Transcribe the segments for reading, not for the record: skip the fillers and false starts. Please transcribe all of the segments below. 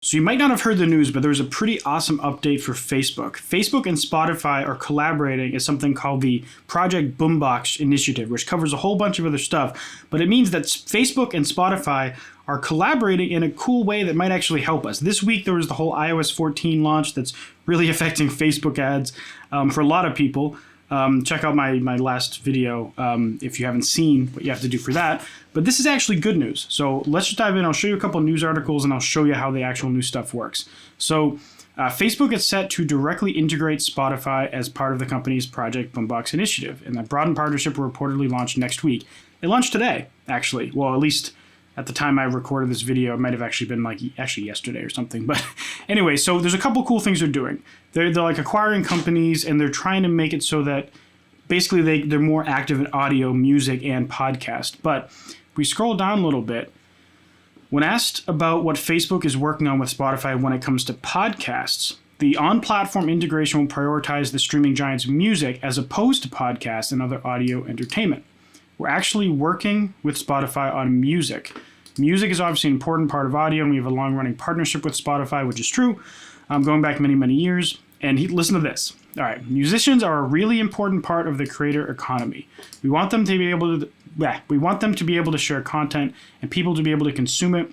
So you might not have heard the news, but there was a pretty awesome update for Facebook. Facebook and Spotify are collaborating as something called the Project Boombox Initiative, which covers a whole bunch of other stuff. But it means that Facebook and Spotify are collaborating in a cool way that might actually help us. This week there was the whole iOS 14 launch that's really affecting Facebook ads for a lot of people. Check out my last video if you haven't seen what you have to do for that. But this is actually good news. So let's just dive in. I'll show you a couple news articles and I'll show you how the actual new stuff works. So Facebook is set to directly integrate Spotify as part of the company's Project Boombox initiative. And that broadened partnership will reportedly launch next week. It launched today, actually. Well, at least at the time I recorded this video, it might have actually been actually yesterday or something. But anyway, so there's a couple cool things they're doing. They're like acquiring companies and they're trying to make it so that basically they're more active in audio, music, and podcast. But if we scroll down a little bit, when asked about what Facebook is working on with Spotify when it comes to podcasts, the on-platform integration will prioritize the streaming giant's music as opposed to podcasts and other audio entertainment. We're actually working with Spotify on music. Music is obviously an important part of audio, and we have a long-running partnership with Spotify, which is true, going back many, many years. And listen to this. All right, musicians are a really important part of the creator economy. We want them to be able to share content and people to be able to consume it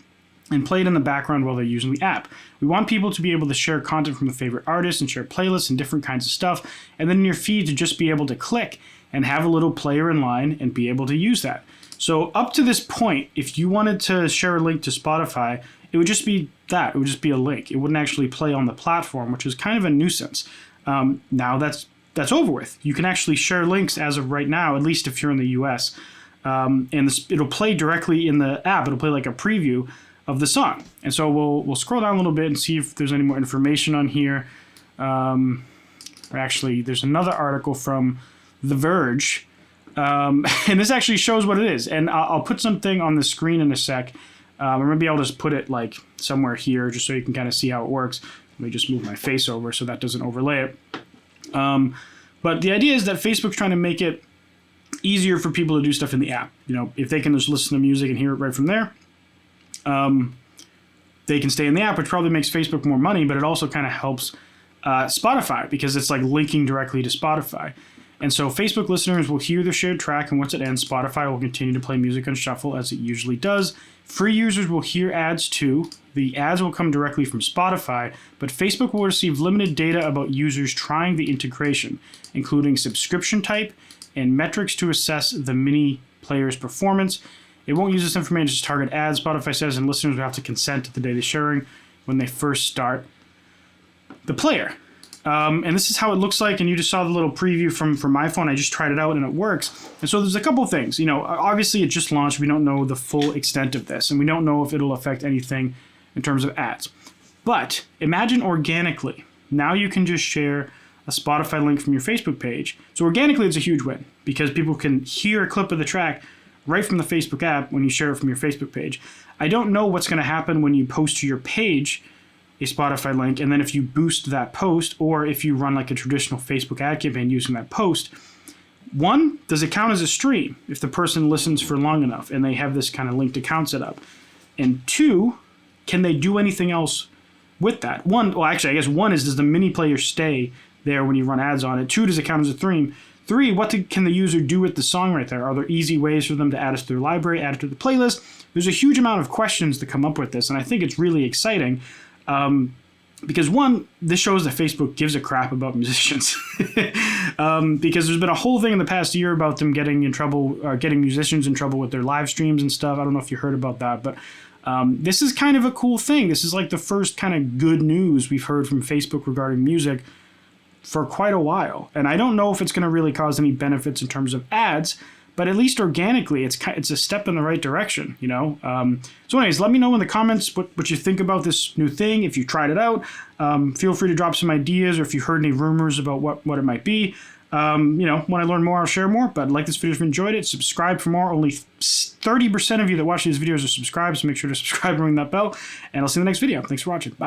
and play it in the background while they're using the app. We want people to be able to share content from a favorite artist and share playlists and different kinds of stuff, and then in your feed to just be able to click and have a little player in line and be able to use that. So up to this point, if you wanted to share a link to Spotify, it would just be that. It would just be a link. It wouldn't actually play on the platform, which is kind of a nuisance. Now that's over with. You can actually share links as of right now, at least if you're in the US. And it'll play directly in the app. It'll play like a preview of the song. And so we'll scroll down a little bit and see if there's any more information on here. Actually, there's another article from The Verge. And this actually shows what it is. And I'll put something on the screen in a sec. Or maybe I'll just put it like somewhere here just so you can kind of see how it works. Let me just move my face over so that doesn't overlay it. But the idea is that Facebook's trying to make it easier for people to do stuff in the app. You know, if they can just listen to music and hear it right from there, they can stay in the app, which probably makes Facebook more money, but it also kind of helps Spotify because it's like linking directly to Spotify. And so Facebook listeners will hear the shared track, and once it ends, Spotify will continue to play music on shuffle as it usually does. Free users will hear ads too. The ads will come directly from Spotify, but Facebook will receive limited data about users trying the integration, including subscription type and metrics to assess the mini player's performance. It won't use this information to target ads, Spotify says, and listeners will have to consent at the data sharing when they first start the player. And this is how it looks like, and you just saw the little preview from my phone. I just tried it out, and it works. And so there's a couple things. You know, obviously it just launched. We don't know the full extent of this, and we don't know if it'll affect anything in terms of ads. But imagine organically. Now you can just share a Spotify link from your Facebook page. So organically, it's a huge win because people can hear a clip of the track right from the Facebook app when you share it from your Facebook page. I don't know what's going to happen when you post to your page a Spotify link, and then if you boost that post, or if you run like a traditional Facebook ad campaign using that post, one, does it count as a stream if the person listens for long enough and they have this kind of linked account set up? And two, can they do anything else with that? One, well, actually, I guess one is, does the mini player stay there when you run ads on it? Two, does it count as a stream? Three, what can the user do with the song right there? Are there easy ways for them to add it to their library, add it to the playlist? There's a huge amount of questions to come up with this, and I think it's really exciting. Because one, this shows that Facebook gives a crap about musicians. Because there's been a whole thing in the past year about them getting in trouble, or getting musicians in trouble with their live streams and stuff. I don't know if you heard about that, but this is kind of a cool thing. This is like the first kind of good news we've heard from Facebook regarding music for quite a while. And I don't know if it's going to really cause any benefits in terms of ads, but at least organically, it's a step in the right direction, you know? So anyways, let me know in the comments what you think about this new thing, if you tried it out. Feel free to drop some ideas, or if you heard any rumors about what it might be. You know, when I learn more, I'll share more. But like this video if you enjoyed it, subscribe for more. Only 30% of you that watch these videos are subscribed, so make sure to subscribe and ring that bell. And I'll see you in the next video. Thanks for watching. Bye.